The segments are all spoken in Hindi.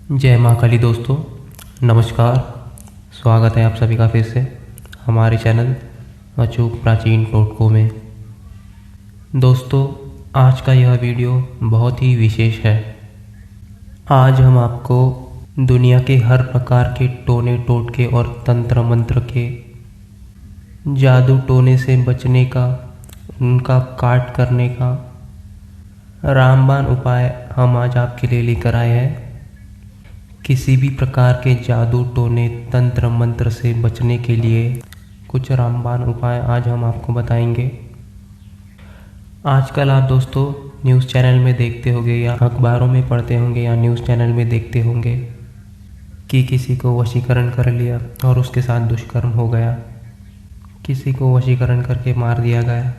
जय माँ काली दोस्तों, नमस्कार। स्वागत है आप सभी का फिर से हमारे चैनल अचूक प्राचीन टोटकों में। दोस्तों, आज का यह वीडियो बहुत ही विशेष है। आज हम आपको दुनिया के हर प्रकार के टोने टोटके और तंत्र मंत्र के जादू टोने से बचने का, उनका काट करने का रामबाण उपाय हम आज आपके लिए लेकर आए हैं। किसी भी प्रकार के जादू टोने तंत्र मंत्र से बचने के लिए कुछ रामबाण उपाय आज हम आपको बताएंगे। आजकल आप दोस्तों न्यूज़ चैनल में देखते होंगे या अखबारों में पढ़ते होंगे या न्यूज़ चैनल में देखते होंगे कि किसी को वशीकरण कर लिया और उसके साथ दुष्कर्म हो गया, किसी को वशीकरण करके मार दिया गया।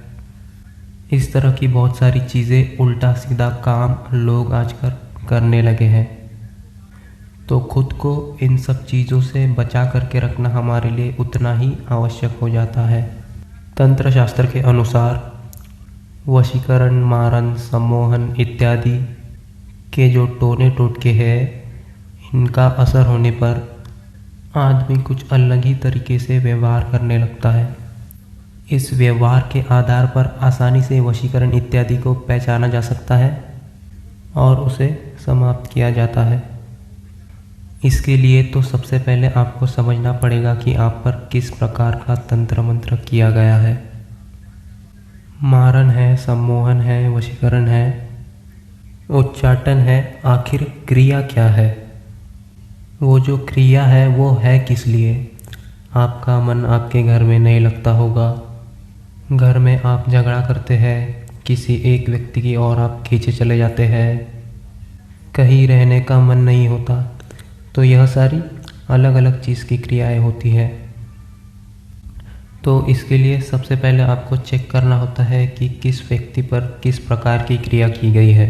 इस तरह की बहुत सारी चीज़ें, उल्टा सीधा काम लोग आजकल करने लगे हैं। तो खुद को इन सब चीज़ों से बचा करके रखना हमारे लिए उतना ही आवश्यक हो जाता है। तंत्र शास्त्र के अनुसार वशीकरण, मारन, सम्मोहन इत्यादि के जो टोने टोटके हैं, इनका असर होने पर आदमी कुछ अलग ही तरीके से व्यवहार करने लगता है। इस व्यवहार के आधार पर आसानी से वशीकरण इत्यादि को पहचाना जा सकता है और उसे समाप्त किया जाता है। इसके लिए तो सबसे पहले आपको समझना पड़ेगा कि आप पर किस प्रकार का तंत्र मंत्र किया गया है। मारन है, सम्मोहन है, वशीकरण है, उच्चाटन है, आखिर क्रिया क्या है? वो जो क्रिया है वो है किस लिए? आपका मन आपके घर में नहीं लगता होगा, घर में आप झगड़ा करते हैं, किसी एक व्यक्ति की ओर आप खींचे चले जाते हैं, कहीं रहने का मन नहीं होता। तो यह सारी अलग अलग चीज़ की क्रियाएं होती हैं। तो इसके लिए सबसे पहले आपको चेक करना होता है कि किस व्यक्ति पर किस प्रकार की क्रिया की गई है।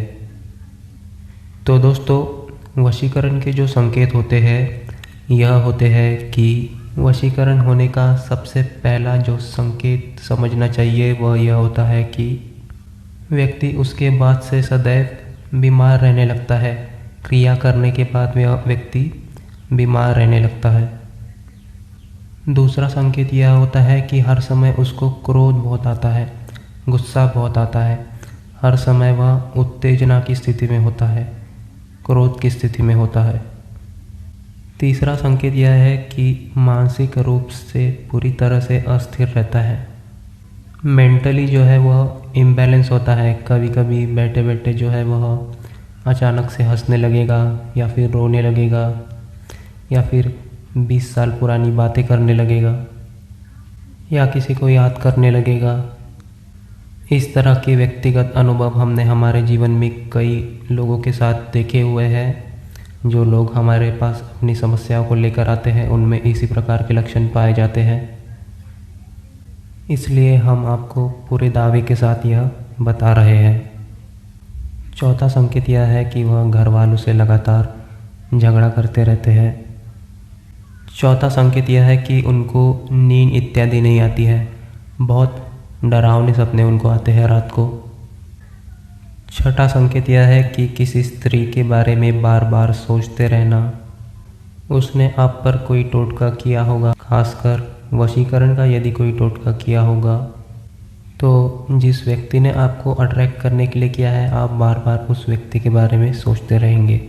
तो दोस्तों, वशीकरण के जो संकेत होते हैं, यह होते हैं कि वशीकरण होने का सबसे पहला जो संकेत समझना चाहिए वह यह होता है कि व्यक्ति उसके बाद से सदैव बीमार रहने लगता है। क्रिया करने के बाद वह व्यक्ति बीमार रहने लगता है। दूसरा संकेत यह होता है कि हर समय उसको क्रोध बहुत आता है, गुस्सा बहुत आता है, हर समय वह उत्तेजना की स्थिति में होता है, क्रोध की स्थिति में होता है। तीसरा संकेत यह है कि मानसिक रूप से पूरी तरह से अस्थिर रहता है। मेंटली जो है वह इम्बैलेंस होता है। कभी कभी बैठे बैठे जो है वह अचानक से हंसने लगेगा या फिर रोने लगेगा या फिर 20 साल पुरानी बातें करने लगेगा या किसी को याद करने लगेगा। इस तरह के व्यक्तिगत अनुभव हमने हमारे जीवन में कई लोगों के साथ देखे हुए हैं। जो लोग हमारे पास अपनी समस्याओं को लेकर आते हैं, उनमें इसी प्रकार के लक्षण पाए जाते हैं। इसलिए हम आपको पूरे दावे के साथ यह बता रहे हैं। चौथा संकेत यह है कि वह घर वालों से लगातार झगड़ा करते रहते हैं। चौथा संकेत यह है कि उनको नींद इत्यादि नहीं आती है, बहुत डरावने सपने उनको आते हैं रात को। छठा संकेत यह है कि किसी स्त्री के बारे में बार बार सोचते रहना। उसने आप पर कोई टोटका किया होगा, खासकर वशीकरण का यदि कोई टोटका किया होगा तो जिस व्यक्ति ने आपको अट्रैक्ट करने के लिए किया है, आप बार बार उस व्यक्ति के बारे में सोचते रहेंगे।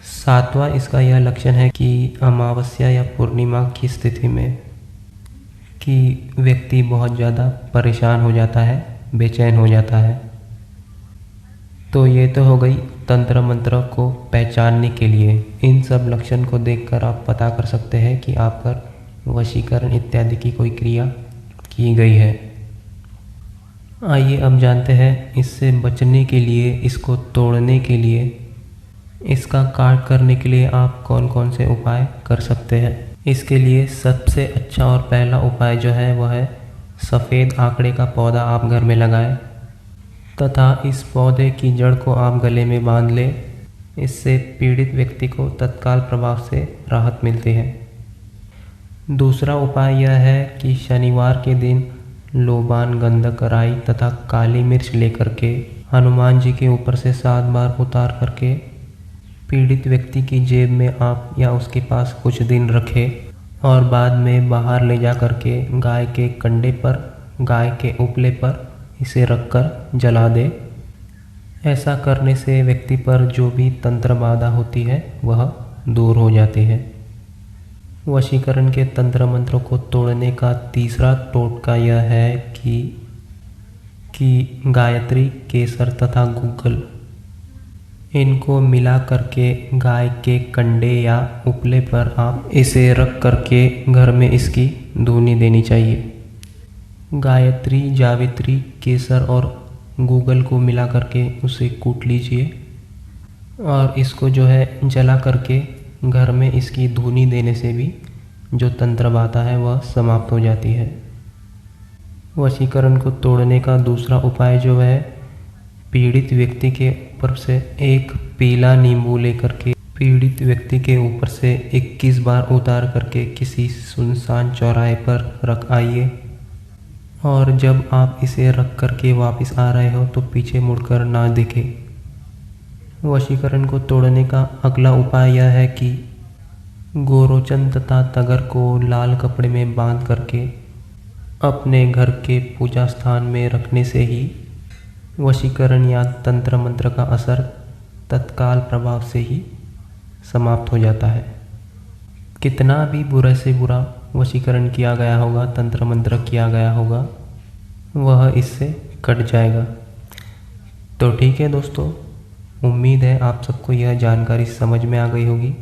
सातवां इसका यह लक्षण है कि अमावस्या या पूर्णिमा की स्थिति में कि व्यक्ति बहुत ज़्यादा परेशान हो जाता है, बेचैन हो जाता है। तो ये तो हो गई तंत्र मंत्र को पहचानने के लिए। इन सब लक्षण को देखकर आप पता कर सकते हैं कि आप पर वशीकरण इत्यादि की कोई क्रिया की गई है। आइए अब जानते हैं इससे बचने के लिए, इसको तोड़ने के लिए, इसका काट करने के लिए आप कौन कौन से उपाय कर सकते हैं। इसके लिए सबसे अच्छा और पहला उपाय जो है वह है सफ़ेद आंकड़े का पौधा आप घर में लगाएं तथा इस पौधे की जड़ को आप गले में बांध लें। इससे पीड़ित व्यक्ति को तत्काल प्रभाव से राहत मिलती है। दूसरा उपाय यह है कि शनिवार के दिन लोबान, गंधक, राई तथा काली मिर्च लेकर के हनुमान जी के ऊपर से 7 बार उतार करके पीड़ित व्यक्ति की जेब में आप या उसके पास कुछ दिन रखें और बाद में बाहर ले जा करके गाय के कंडे पर, गाय के उपले पर इसे रखकर जला दे। ऐसा करने से व्यक्ति पर जो भी तंत्र बाधा होती है वह दूर हो जाती है। वशीकरण के तंत्र मंत्रों को तोड़ने का तीसरा टोटका यह है कि गायत्री, केसर तथा गूगल इनको मिला करके गाय के कंडे या उपले पर आप इसे रख करके घर में इसकी धूनी देनी चाहिए। गायत्री, जावित्री, केसर और गूगल को मिला करके उसे कूट लीजिए और इसको जो है जला करके घर में इसकी धूनी देने से भी जो तंत्र बाधा है वह समाप्त हो जाती है। वशीकरण को तोड़ने का दूसरा उपाय जो है, पीड़ित व्यक्ति के ऊपर से एक पीला नींबू लेकर के पीड़ित व्यक्ति के ऊपर से 21 बार उतार करके किसी सुनसान चौराहे पर रख आइए और जब आप इसे रख करके वापस आ रहे हो तो पीछे मुड़कर ना देखें। वशीकरण को तोड़ने का अगला उपाय यह है कि गोरोचन तथा तगर को लाल कपड़े में बांध करके अपने घर के पूजा स्थान में रखने से ही वशीकरण या तंत्र मंत्र का असर तत्काल प्रभाव से ही समाप्त हो जाता है। कितना भी बुरे से बुरा वशीकरण किया गया होगा, तंत्र मंत्र किया गया होगा, वह इससे कट जाएगा। तो ठीक है दोस्तों, उम्मीद है आप सबको यह जानकारी समझ में आ गई होगी।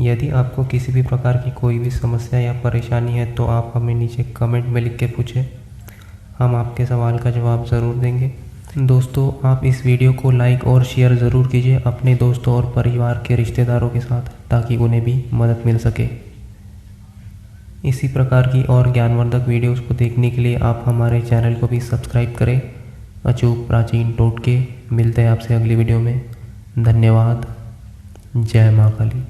यदि आपको किसी भी प्रकार की कोई भी समस्या या परेशानी है तो आप हमें नीचे कमेंट में लिख के पूछें, हम आपके सवाल का जवाब ज़रूर देंगे। दोस्तों, आप इस वीडियो को लाइक और शेयर ज़रूर कीजिए अपने दोस्तों और परिवार के रिश्तेदारों के साथ, ताकि उन्हें भी मदद मिल सके। इसी प्रकार की और ज्ञानवर्धक वीडियोस को देखने के लिए आप हमारे चैनल को भी सब्सक्राइब करें। अचूक प्राचीन टोटके। मिलते हैं आपसे अगली वीडियो में। धन्यवाद। जय माँ काली।